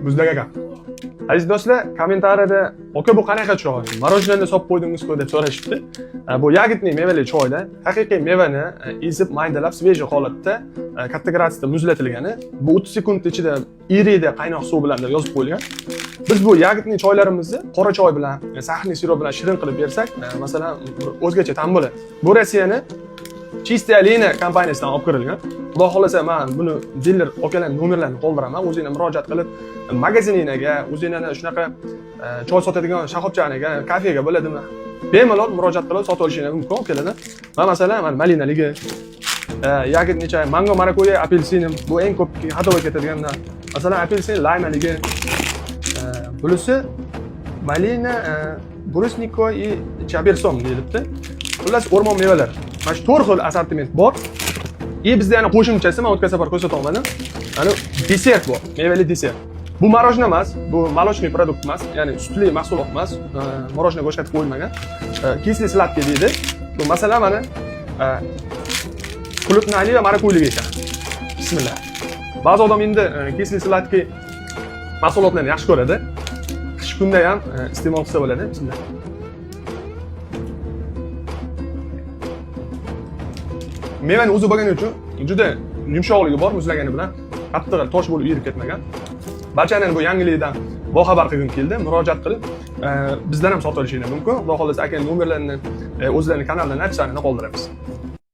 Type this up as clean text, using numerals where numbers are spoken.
Muzlagan ekan. Aziz do'stlar, kommentariyada "Aka, bu qanaqa choy? Marojnani solib qo'ydingizku?" deb so'rashibdi. Bu yagidli mevali choyda, haqiqiy mevani ezib maydalab svejiy holatda katta gradusda muzlatilgani, bu 30 sekund ichida irida qaynoq suv bilan deb yozib qo'yilgan. Biz bu yagidli choylarimizni qora choy bilan, saxni sirop bilan shirin qilib bersak, masalan, o'zgacha ta'm bo'ladi. Bu Rossiyani Chistaya Lina kompaniyasidan olib kirilgan. Xudo xolasa men buni diler okalarning nomerlarini qoldiraman. O'zingizlar murojaat qilib, magaziningizga, o'zingizlarning shunaqa choy sotadigan shoxobchaniga, kafega bo'ladimi? Bemalol murojaat qilib sotib olishingiz mumkin okalardan. Men masalan, malinaligi, yagidli choy, mango, marakuya, apelsin, bu eng ko'p xatoga ketadiganlar. Masalan, apelsin, laymaligi, bunisi malina, brusniko и chaberson deyilibdi. Xullas, o'rmon mevalar. Mana shu 4 xil assortiment bor. Bizda yana qo'shimchasi, men o'tgan safar ko'rsata olmadim. Mana desert bor, mevali desert. Bu marojna emas, bu молочный produkt emas, ya'ni sutli mahsulot emas, marojna qo'shib qo'yilmagan. Kisli sladkий deydi. Bu masalan mana qulupnali va marakuylik ekan. Bismillah. Ba'zi odam endi kisli sladkий mahsulotlarni yaxshi ko'radi. Qish kunda ham iste'mol qilsa bo'ladi. Bismillah. Mevani o'zi bo'lgani uchun juda yumshoqligi bor, muzlagani bilan qattiq tosh bo'lib erib ketmagan. Barchaning bu yangilikdan boxabar qilgim keldi. Murojaat qilib, bizdan ham sotib olishingiz mumkin. Xudo xolasa akaning nomerlarini o'zlarining kanalidan aytishlarini qoldiramiz.